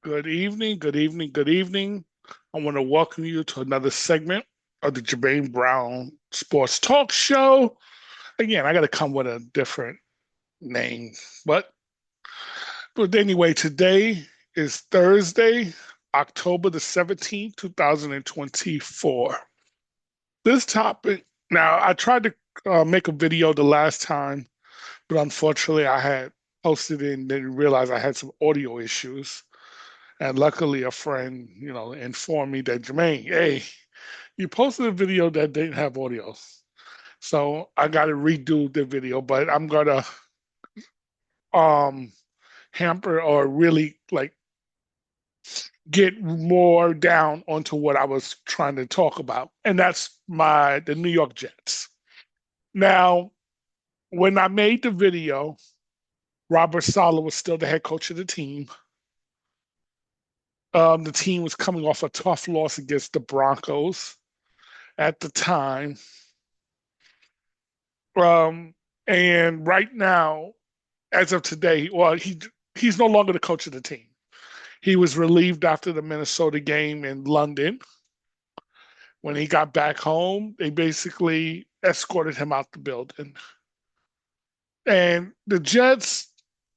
Good evening, good evening, good evening. I want to welcome you to another segment of the Jermaine Brown Sports Talk Show. Again, I got to come with a different name, but anyway, today is Thursday, October the 17th, 2024. This topic, now I tried to make a video the last time, but unfortunately I had posted it and didn't realize I had some audio issues. And luckily, a friend, informed me that Jermaine, hey, you posted a video that didn't have audio. So I got to redo the video, but I'm gonna um hamper or really like get more down onto what I was trying to talk about, and that's the New York Jets. Now, when I made the video, Robert Saleh was still the head coach of the team. The team was coming off a tough loss against the Broncos at the time. Um, and right now, as of today, well, he's no longer the coach of the team. He was relieved after the Minnesota game in London. When he got back home, they basically escorted him out the building. And the Jets,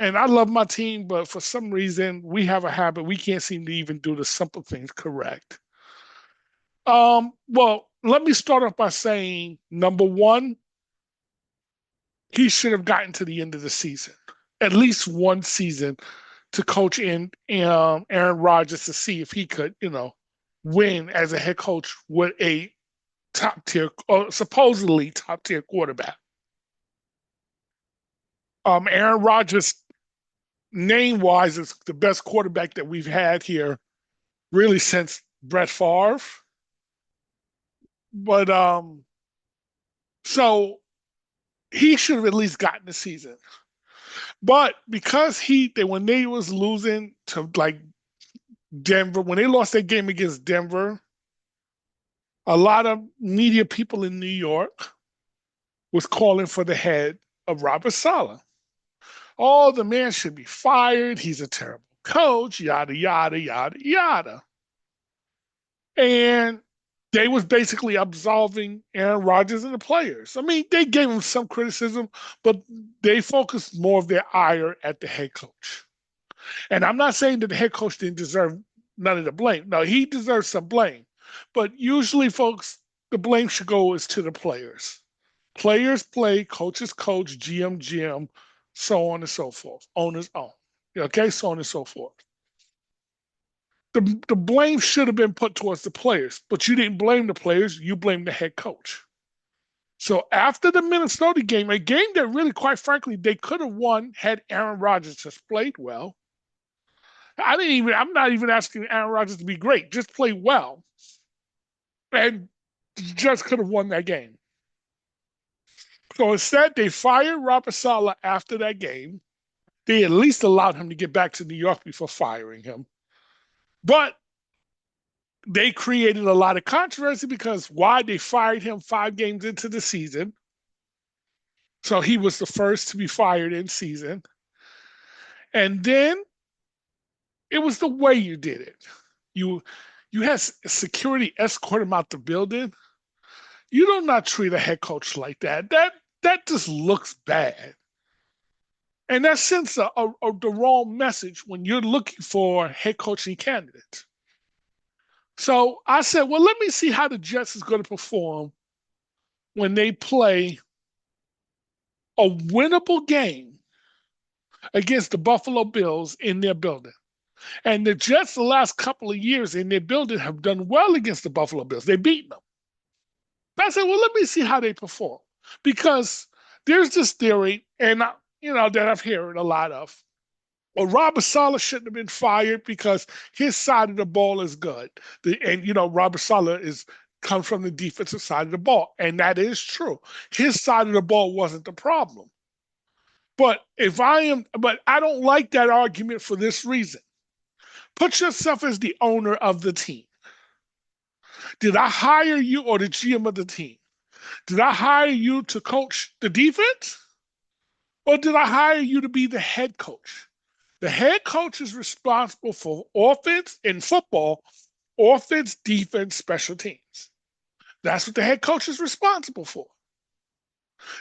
and I love my team, but for some reason, we have a habit. We can't seem to even do the simple things correct. Well, let me start off by saying number one, he should have gotten to the end of the season, at least one season, to coach in Aaron Rodgers to see if he could, win as a head coach with a top tier or supposedly top tier quarterback. Aaron Rodgers, name wise, is the best quarterback that we've had here really since Brett Favre. But so he should have at least gotten the season. But because when they was losing to like Denver, when they lost that game against Denver, a lot of media people in New York was calling for the head of Robert Saleh. Oh, the man should be fired. He's a terrible coach, yada, yada, yada, yada. And they was basically absolving Aaron Rodgers and the players. I mean, they gave him some criticism, but they focused more of their ire at the head coach. And I'm not saying that the head coach didn't deserve none of the blame. No, he deserves some blame. But usually, folks, the blame should go is to the players. Players play, coaches coach, GM, so on and so forth. Owners own. Okay, so on and so forth. The blame should have been put towards the players, but you didn't blame the players, you blamed the head coach. So after the Minnesota game, a game that really, quite frankly, they could have won had Aaron Rodgers just played well. I'm not even asking Aaron Rodgers to be great, just play well. And just could have won that game. So instead, they fired Robert Saleh after that game. They at least allowed him to get back to New York before firing him. But they created a lot of controversy because why they fired him 5 games into the season. So he was the first to be fired in season. And then it was the way you did it. You had security escort him out the building. You do not treat a head coach like that. That just looks bad. And that sends the wrong message when you're looking for head coaching candidates. So I said, well, let me see how the Jets is going to perform when they play a winnable game against the Buffalo Bills in their building. And the Jets, the last couple of years in their building, have done well against the Buffalo Bills. They've beaten them. But I said, well, let me see how they perform. Because there's this theory, and that I've heard a lot of. Well, Robert Saleh shouldn't have been fired because his side of the ball is good. Robert Saleh comes from the defensive side of the ball, and that is true. His side of the ball wasn't the problem. But I don't like that argument for this reason. Put yourself as the owner of the team. Did I hire you or the GM of the team? Did I hire you to coach the defense? Or did I hire you to be the head coach? The head coach is responsible for offense in football, offense, defense, special teams. That's what the head coach is responsible for.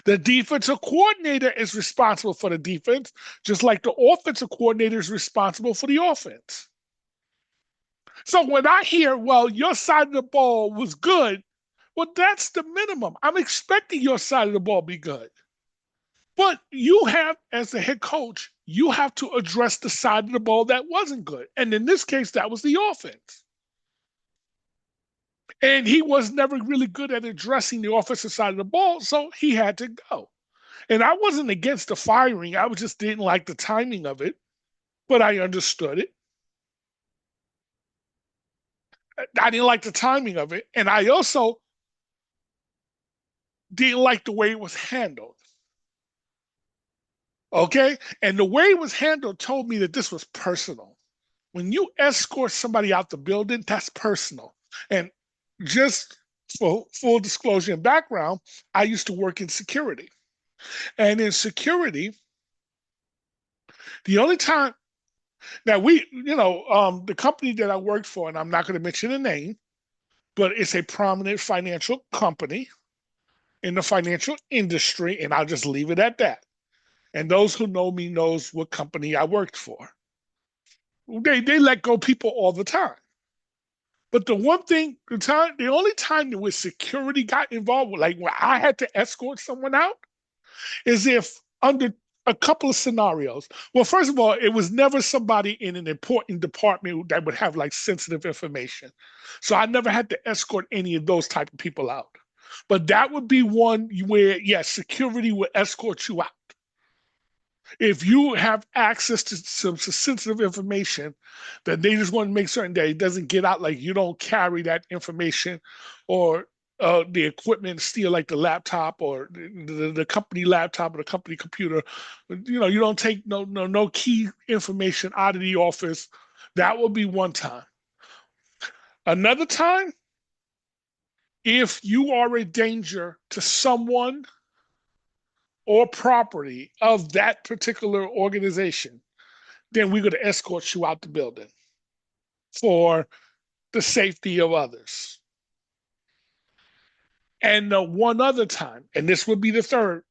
The defensive coordinator is responsible for the defense, just like the offensive coordinator is responsible for the offense. So when I hear, well, your side of the ball was good, well, that's the minimum. I'm expecting your side of the ball to be good. But you have, as the head coach, you have to address the side of the ball that wasn't good. And in this case, that was the offense. And he was never really good at addressing the offensive side of the ball, so he had to go. And I wasn't against the firing. I just didn't like the timing of it, but I understood it. I didn't like the timing of it. And I also didn't like the way it was handled. Okay? And the way it was handled told me that this was personal. When you escort somebody out the building, that's personal. And just for full disclosure and background, I used to work in security. And in security, the only time now the company that I worked for, and I'm not going to mention the name, but it's a prominent financial company in the financial industry, and I'll just leave it at that. And those who know me knows what company I worked for. They let go people all the time. But the one thing, the only time that with security got involved, like when I had to escort someone out, is if under a couple of scenarios. Well, first of all, it was never somebody in an important department that would have like sensitive information. So I never had to escort any of those type of people out. But that would be one where, yes, security would escort you out. If you have access to some sensitive information, then they just want to make certain that it doesn't get out, like you don't carry that information or the equipment, steal like the laptop or the company laptop or the company computer. You don't take no key information out of the office. That will be one time. Another time, if you are a danger to someone or property of that particular organization, then we're going to escort you out the building for the safety of others. And one other time, and this would be the third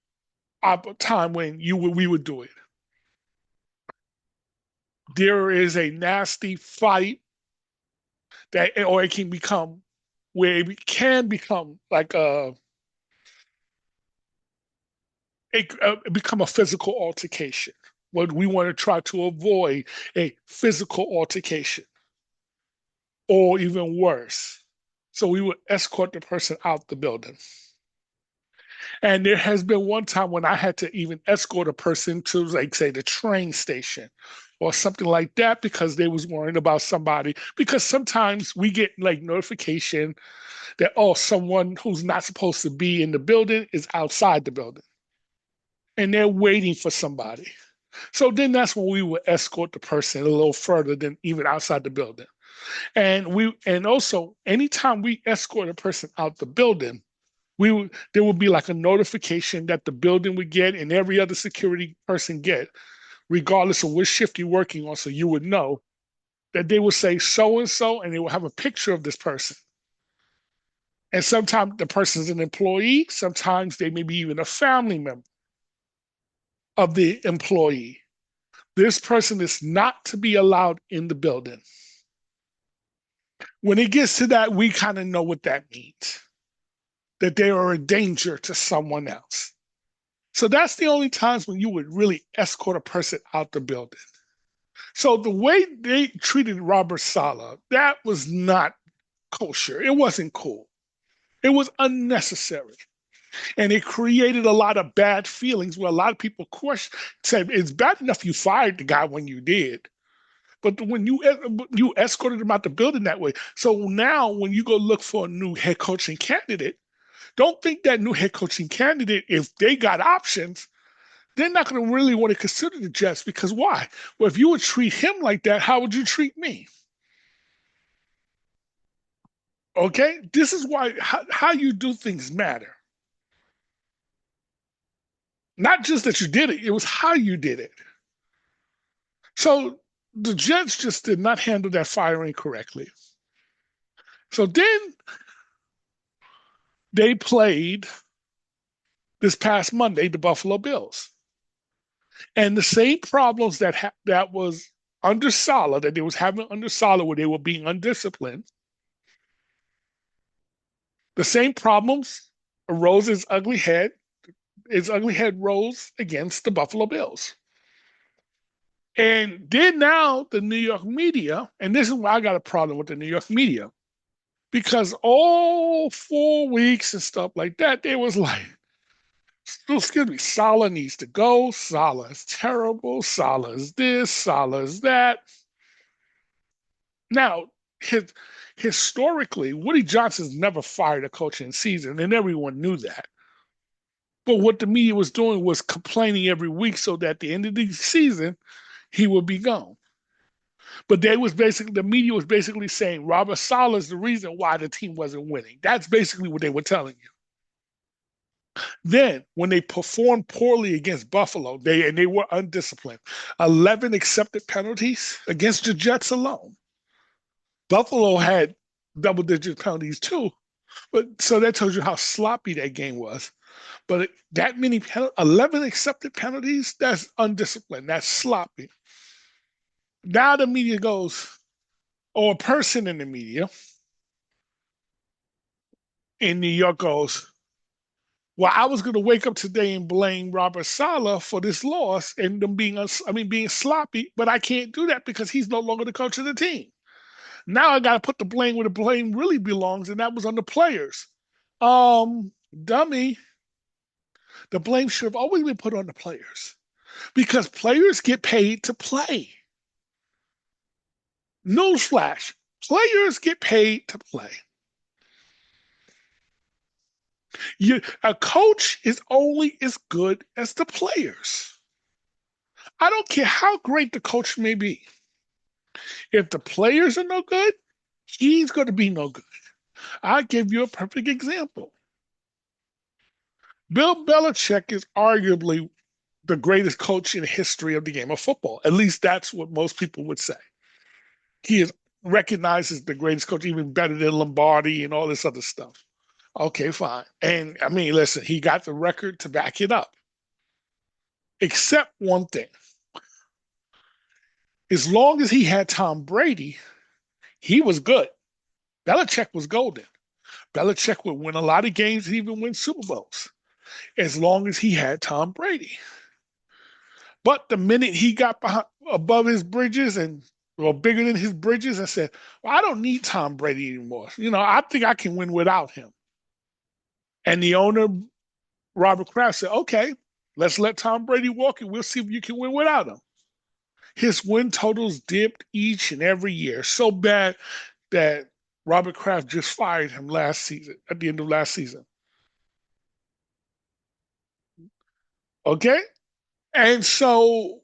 time when we would do it. There is a nasty fight or it can become where it can become like become a physical altercation. What we want to try to avoid a physical altercation, or even worse. So we would escort the person out the building. And there has been one time when I had to even escort a person to, like, say, the train station or something like that because they was worrying about somebody. Because sometimes we get like notification that, oh, someone who's not supposed to be in the building is outside the building. And they're waiting for somebody. So then that's when we would escort the person a little further than even outside the building. And also anytime we escort a person out the building, there would be like a notification that the building would get and every other security person get, regardless of which shift you're working on. So you would know that they would say so and so, and they will have a picture of this person. And sometimes the person's an employee, sometimes they may be even a family member of the employee. This person is not to be allowed in the building. When it gets to that, we kind of know what that means, that they are a danger to someone else. So that's the only times when you would really escort a person out the building. So the way they treated Robert Saleh, that was not kosher. It wasn't cool. It was unnecessary. And it created a lot of bad feelings where a lot of people said, it's bad enough you fired the guy when you did. But when you escorted him out the building that way. So now when you go look for a new head coaching candidate, don't think that new head coaching candidate, if they got options, they're not going to really want to consider the Jets because why? Well, if you would treat him like that, how would you treat me? Okay? This is why how you do things matter. Not just that you did it, it was how you did it. So the Jets just did not handle that firing correctly. So then they played this past Monday the Buffalo Bills, and the same problems that was under Saleh that they was having under Saleh, where they were being undisciplined. The same problems arose its ugly head. Its ugly head rose against the Buffalo Bills. And then now the New York media, and this is why I got a problem with the New York media, because all 4 weeks and stuff like that, they was like, excuse me, Saleh needs to go. Saleh is terrible. Saleh is this. Saleh is that. Now, historically, Woody Johnson's never fired a coach in season, and everyone knew that. But what the media was doing was complaining every week so that at the end of the season, he would be gone. But the media was basically saying Robert Saleh is the reason why the team wasn't winning. That's basically what they were telling you. Then, when they performed poorly against Buffalo, they were undisciplined. 11 accepted penalties against the Jets alone. Buffalo had double-digit penalties too, but so that tells you how sloppy that game was. But that many 11 accepted penalties, that's undisciplined. That's sloppy. Now the media goes, or a person in the media in New York goes, well, I was going to wake up today and blame Robert Saleh for this loss and them being sloppy, but I can't do that because he's no longer the coach of the team. Now I got to put the blame where the blame really belongs, and that was on the players. Dummy. The blame should have always been put on the players because players get paid to play. Newsflash, players get paid to play. A coach is only as good as the players. I don't care how great the coach may be. If the players are no good, he's going to be no good. I'll give you a perfect example. Bill Belichick is arguably the greatest coach in the history of the game of football. At least that's what most people would say. He is recognized as the greatest coach, even better than Lombardi and all this other stuff. Okay, fine. And I mean, listen, he got the record to back it up. Except one thing. As long as he had Tom Brady, he was good. Belichick was golden. Belichick would win a lot of games and even win Super Bowls as long as he had Tom Brady. But the minute he got above his bridges or bigger than his bridges and said, well, I don't need Tom Brady anymore. I think I can win without him. And the owner, Robert Kraft, said, okay, let's let Tom Brady walk and we'll see if you can win without him. His win totals dipped each and every year so bad that Robert Kraft just fired him at the end of last season. Okay? And so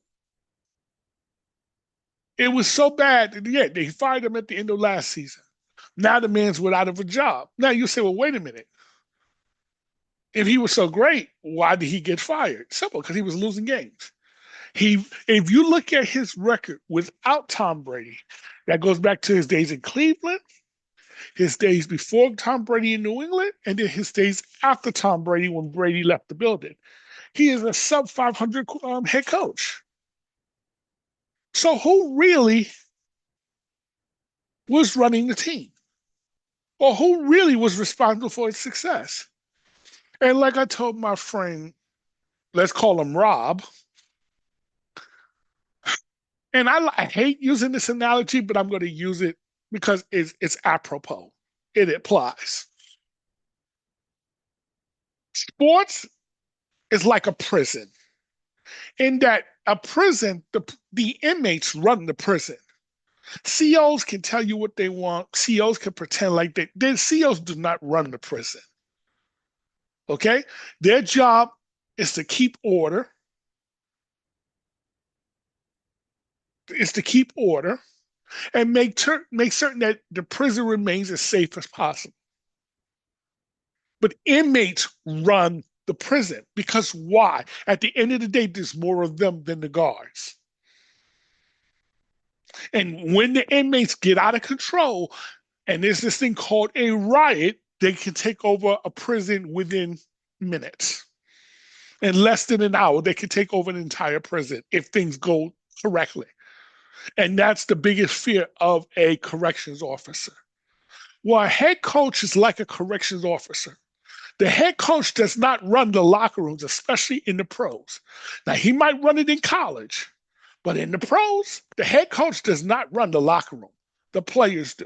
it was so bad that, yeah, they fired him at the end of last season. Now the man's without of a job. Now you say, well, wait a minute. If he was so great, why did he get fired? Simple, because he was losing games. If you look at his record without Tom Brady, that goes back to his days in Cleveland, his days before Tom Brady in New England, and then his days after Tom Brady when Brady left the building. He is a sub 500 head coach. So who really was running the team? Or who really was responsible for its success? And like I told my friend, let's call him Rob, and I hate using this analogy, but I'm going to use it because it's apropos. It applies. Sports is like a prison. In that a prison, the inmates run the prison. COs can tell you what they want. COs can pretend like their COs do not run the prison. Okay? Their job is to keep order. And make certain that the prison remains as safe as possible. But inmates run the prison because why? At the end of the day, there's more of them than the guards. And when the inmates get out of control, and there's this thing called a riot, they can take over a prison within minutes. In less than an hour, they can take over an entire prison if things go correctly. And that's the biggest fear of a corrections officer. Well, a head coach is like a corrections officer. The head coach does not run the locker rooms, especially in the pros. Now, he might run it in college, but in the pros, the head coach does not run the locker room. The players do.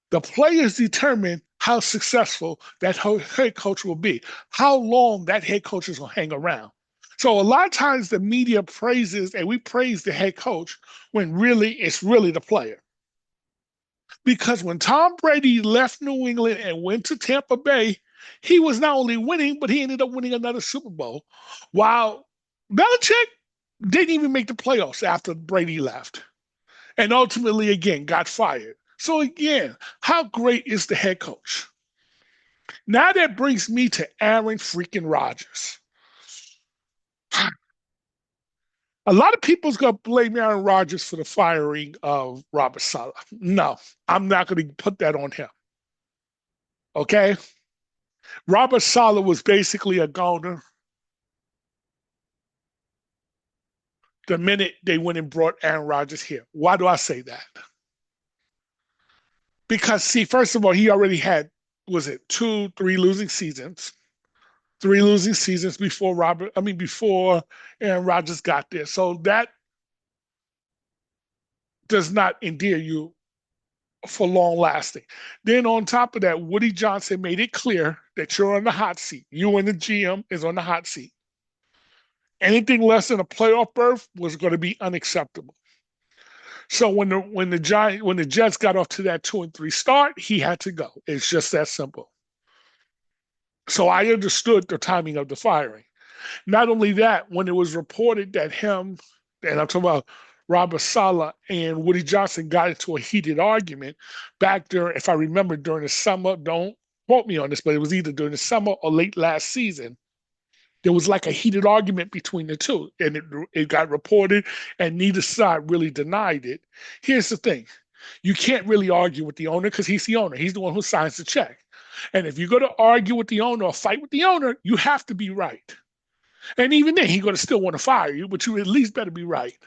The players determine how successful that head coach will be, how long that head coach is going to hang around. So a lot of times the media praises and we praise the head coach when really it's really the player. Because when Tom Brady left New England and went to Tampa Bay, he was not only winning, but he ended up winning another Super Bowl. While Belichick didn't even make the playoffs after Brady left. And ultimately, again, got fired. So again, how great is the head coach? Now that brings me to Aaron freaking Rodgers. A lot of people's going to blame Aaron Rodgers for the firing of Robert Saleh. No, I'm not going to put that on him. Okay? Robert Saleh was basically a goner the minute they went and brought Aaron Rodgers here. Why do I say that? Because, see, first of all, he already had, was it 2-3 losing seasons? 3 losing seasons before Aaron Rodgers got there. So that does not endear you for long lasting. Then on top of that, Woody Johnson made it clear that you're on the hot seat. You and the GM is on the hot seat. Anything less than a playoff berth was going to be unacceptable. So when the Jets got off to that 2-3 start, he had to go. It's just that simple. So I understood the timing of the firing. Not only that, when it was reported that him, and I'm talking about Robert Saleh and Woody Johnson got into a heated argument back during, if I remember, during the summer, don't quote me on this, but it was either during the summer or late last season. There was like a heated argument between the two, and it got reported, and neither side really denied it. Here's the thing. You can't really argue with the owner because he's the owner. He's the one who signs the check. And if you're going to argue with the owner or fight with the owner, you have to be right. And even then, he's going to still want to fire you, but you at least better be right.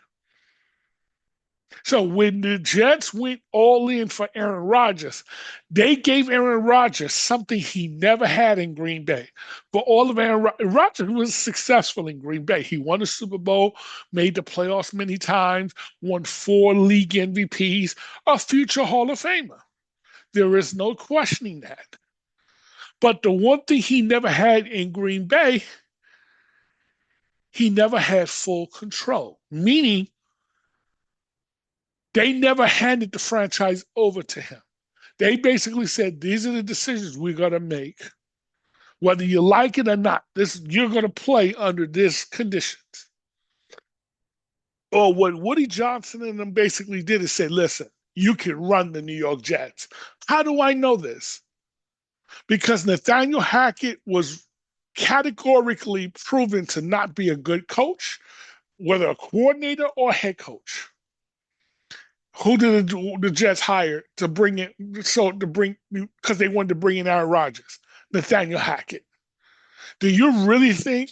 So when the Jets went all in for Aaron Rodgers, they gave Aaron Rodgers something he never had in Green Bay. For all of Aaron Rodgers was successful in Green Bay. He won a Super Bowl, made the playoffs many times, won 4 league MVPs, a future Hall of Famer. There is no questioning that. But the one thing he never had in Green Bay, he never had full control, meaning they never handed the franchise over to him. They basically said, these are the decisions we're going to make. Whether you like it or not, you're going to play under these conditions. Or what Woody Johnson and them basically did is say, listen, you can run the New York Jets. How do I know this? Because Nathaniel Hackett was categorically proven to not be a good coach, whether a coordinator or a head coach. Who did the Jets hire to bring in? Because they wanted to bring in Aaron Rodgers, Nathaniel Hackett. Do you really think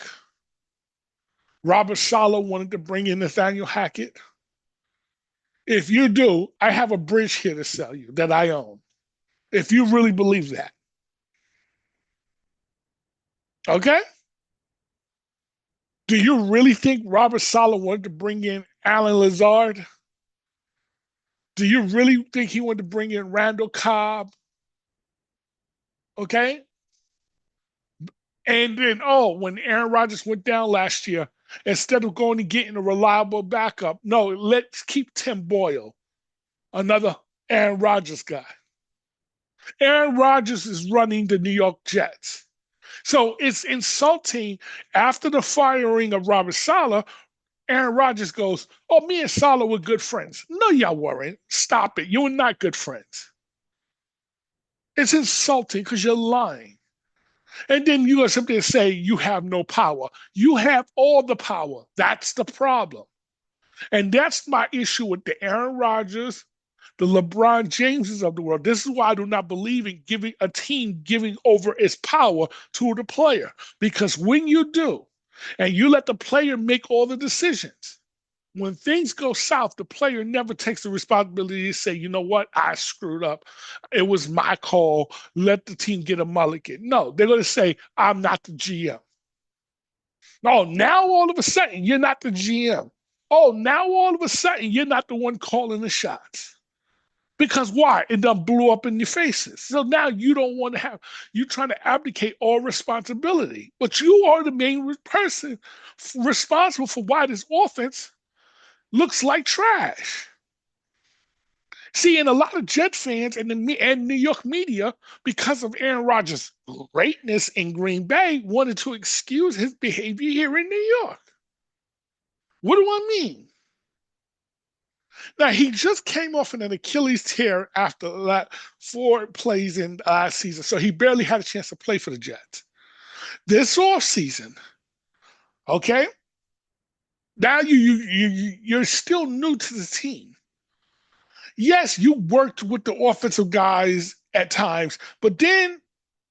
Robert Saleh wanted to bring in Nathaniel Hackett? If you do, I have a bridge here to sell you that I own. If you really believe that. Okay? Do you really think Robert Saleh wanted to bring in Alan Lazard? Do you really think he wanted to bring in Randall Cobb? Okay? And then, when Aaron Rodgers went down last year, instead of going and getting a reliable backup, no, let's keep Tim Boyle, another Aaron Rodgers guy. Aaron Rodgers is running the New York Jets. So it's insulting after the firing of Robert Saleh. Aaron Rodgers goes, me and Saleh were good friends. No, y'all weren't. Stop it. You were not good friends. It's insulting because you're lying. And then you go something and say you have no power. You have all the power. That's the problem. And that's my issue with the Aaron Rodgers, the LeBron Jameses of the world. This is why I do not believe in giving a team giving over its power to the player. Because when you do, and you let the player make all the decisions, when things go south, the player never takes the responsibility to say, you know what, I screwed up. It was my call. Let the team get a mulligan. No, they're going to say, I'm not the GM. Oh, now all of a sudden, you're not the GM. Oh, now all of a sudden, you're not the one calling the shots. Because why? It done blew up in your faces. So now you don't want to have, you trying to abdicate all responsibility. But you are the main person responsible for why this offense looks like trash. See, and a lot of Jet fans and New York media, because of Aaron Rodgers' greatness in Green Bay, wanted to excuse his behavior here in New York. What do I mean? Now, he just came off an Achilles tear after that 4 plays in last season, so he barely had a chance to play for the Jets. This offseason, okay, now you're still new to the team. Yes, you worked with the offensive guys at times, but then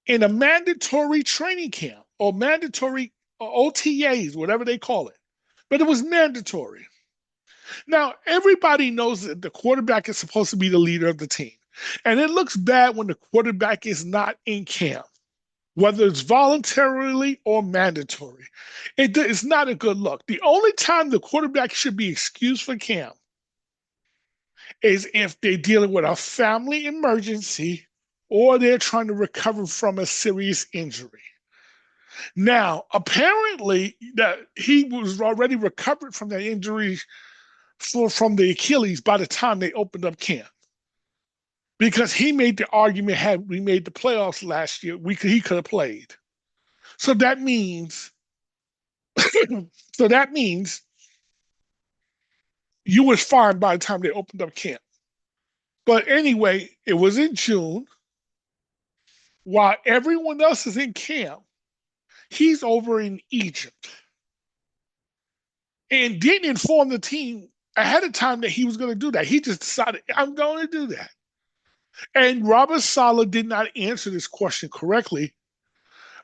in a mandatory training camp or mandatory OTAs, whatever they call it, but it was mandatory. Now, everybody knows that the quarterback is supposed to be the leader of the team. And it looks bad when the quarterback is not in camp, whether it's voluntarily or mandatory. It's not a good look. The only time the quarterback should be excused for camp is if they're dealing with a family emergency or they're trying to recover from a serious injury. Now, apparently, that he was already recovered from that injury from the Achilles by the time they opened up camp. Because he made the argument, had we made the playoffs last year, he could have played. So that means, so that means you was fine by the time they opened up camp. But anyway, it was in June. While everyone else is in camp, he's over in Egypt and didn't inform the team ahead of time that he was going to do that. He just decided, I'm going to do that. And Robert Saleh did not answer this question correctly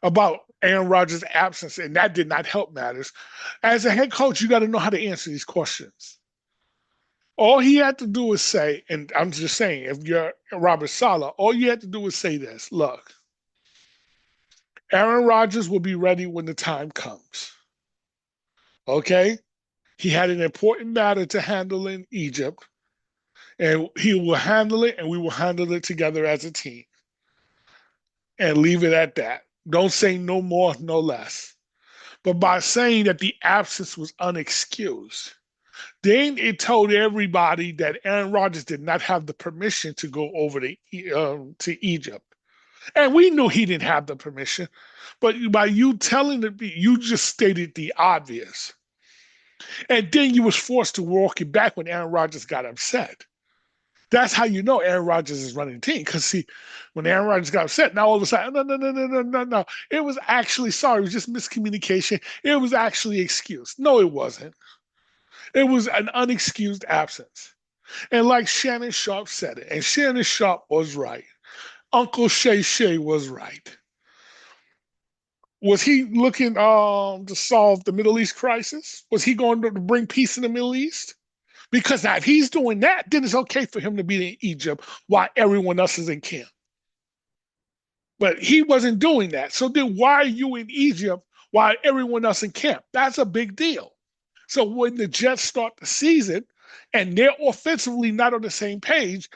about Aaron Rodgers' absence, and that did not help matters. As a head coach, you got to know how to answer these questions. All he had to do was say, and I'm just saying, if you're Robert Saleh, all you had to do was say this: look, Aaron Rodgers will be ready when the time comes. Okay? He had an important matter to handle in Egypt, and he will handle it, and we will handle it together as a team. And leave it at that. Don't say no more, no less. But by saying that the absence was unexcused, then it told everybody that Aaron Rodgers did not have the permission to go over to Egypt. And we knew he didn't have the permission. But by you telling it, you just stated the obvious. And then you was forced to walk it back when Aaron Rodgers got upset. That's how you know Aaron Rodgers is running the team. Because see, when Aaron Rodgers got upset, now all of a sudden, no. It was actually sorry, it was just miscommunication. It was actually excused. No, it wasn't. It was an unexcused absence. And like Shannon Sharp said it, and Shannon Sharp was right. Uncle Shay Shay was right. Was he looking to solve the Middle East crisis? Was he going to bring peace in the Middle East? Because now if he's doing that, then it's okay for him to be in Egypt while everyone else is in camp. But he wasn't doing that. So then why are you in Egypt while everyone else in camp? That's a big deal. So when the Jets start the season and they're offensively not on the same page,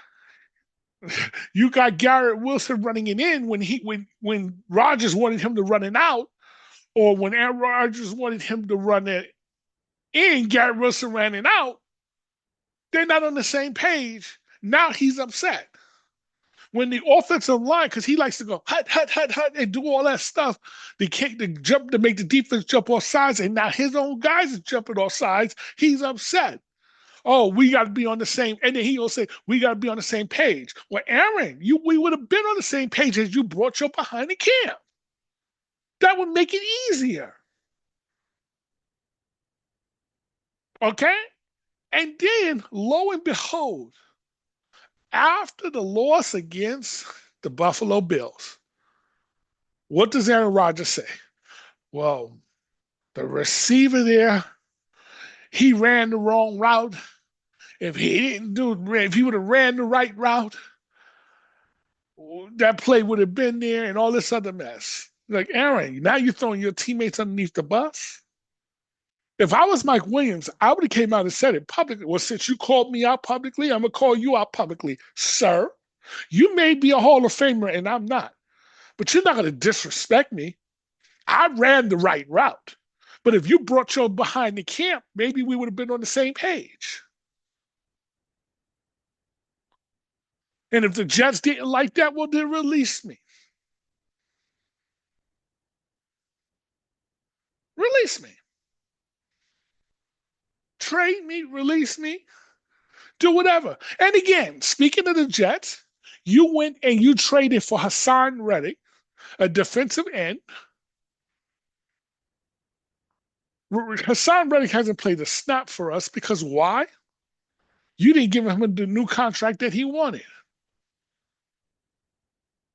you got Garrett Wilson running it in when Rodgers wanted him to run it out, or when Aaron Rodgers wanted him to run it in, Garrett Wilson ran it out. They're not on the same page. Now he's upset. When the offensive line, because he likes to go hut, and do all that stuff, they can't jump to make the defense jump off sides, and now his own guys are jumping off sides. He's upset. Oh, we got to be on the same, and then he'll say, we got to be on the same page. Well, Aaron, we would have been on the same page as you brought your behind the camp. That would make it easier. Okay? And then, lo and behold, after the loss against the Buffalo Bills, what does Aaron Rodgers say? Well, the receiver there, he ran the wrong route. If he would have ran the right route, that play would have been there and all this other mess. Like, Aaron, now you're throwing your teammates underneath the bus. If I was Mike Williams, I would have came out and said it publicly. Well, since you called me out publicly, I'm gonna call you out publicly, sir. You may be a Hall of Famer and I'm not, but you're not gonna disrespect me. I ran the right route. But if you brought your behind the camp, maybe we would have been on the same page. And if the Jets didn't like that, well, then release me. Release me. Trade me, release me, do whatever. And again, speaking of the Jets, you went and you traded for Hassan Reddick, a defensive end. Hassan Reddick hasn't played a snap for us because why? You didn't give him the new contract that he wanted.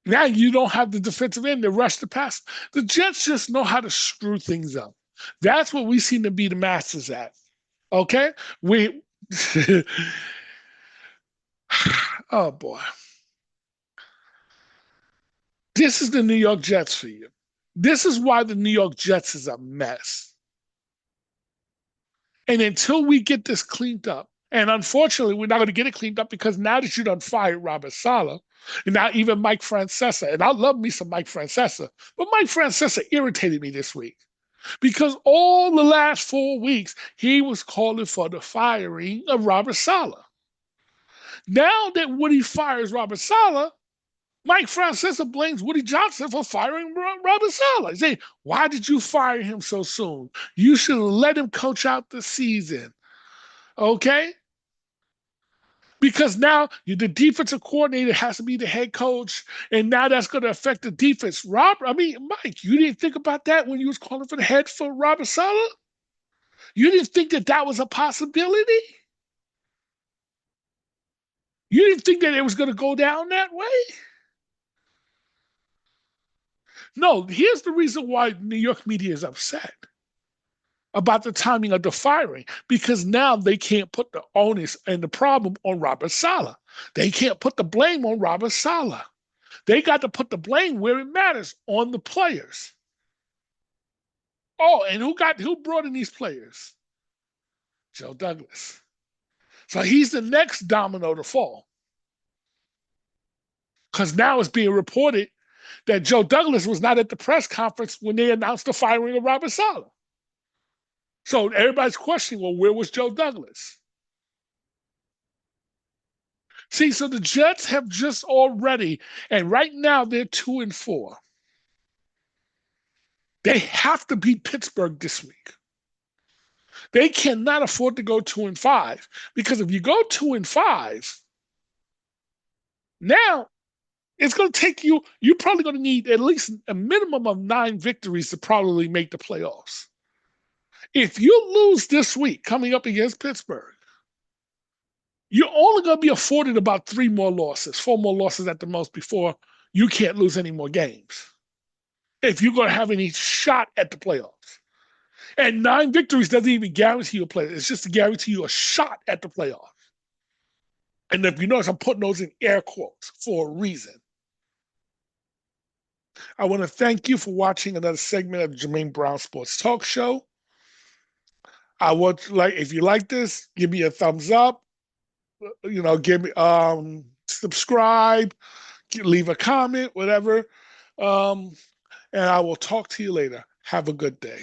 Now you don't have the defensive end to rush the pass. The Jets just know how to screw things up. That's what we seem to be the masters at. Okay? We oh boy. This is the New York Jets for you. This is why the New York Jets is a mess. And until we get this cleaned up, and unfortunately, we're not going to get it cleaned up because now that you done fired Robert Saleh, and now even Mike Francesa, and I love me some Mike Francesa, but Mike Francesa irritated me this week because all the last 4 weeks, he was calling for the firing of Robert Saleh. Now that Woody fires Robert Saleh, Mike Francesa blames Woody Johnson for firing Robert Saleh. He saying, why did you fire him so soon? You should have let him coach out the season. Okay? Because now the defensive coordinator has to be the head coach, and now that's going to affect the defense. Mike, you didn't think about that when you was calling for the head for Robert Saleh? You didn't think that that was a possibility? You didn't think that it was going to go down that way? No, here's the reason why New York media is upset about the timing of the firing, because now they can't put the onus and the problem on Robert Saleh. They can't put the blame on Robert Saleh. They got to put the blame where it matters, on the players. Oh, and who brought in these players? Joe Douglas. So he's the next domino to fall. Because now it's being reported that Joe Douglas was not at the press conference when they announced the firing of Robert Saleh. So everybody's questioning, well, where was Joe Douglas? See, so the Jets have just already, and right now they're 2-4. They have to beat Pittsburgh this week. They cannot afford to go 2-5 because if you go 2-5, now it's going to take you, you're probably going to need at least a minimum of 9 victories to probably make the playoffs. If you lose this week coming up against Pittsburgh, you're only going to be afforded about 4 more losses at the most before you can't lose any more games. If you're going to have any shot at the playoffs. And 9 victories doesn't even guarantee you a playoff. It's just to guarantee you a shot at the playoffs. And if you notice, I'm putting those in air quotes for a reason. I want to thank you for watching another segment of the Jermaine Brown Sports Talk Show. If you like this, give me a thumbs up. Give me subscribe, leave a comment, whatever. And I will talk to you later. Have a good day.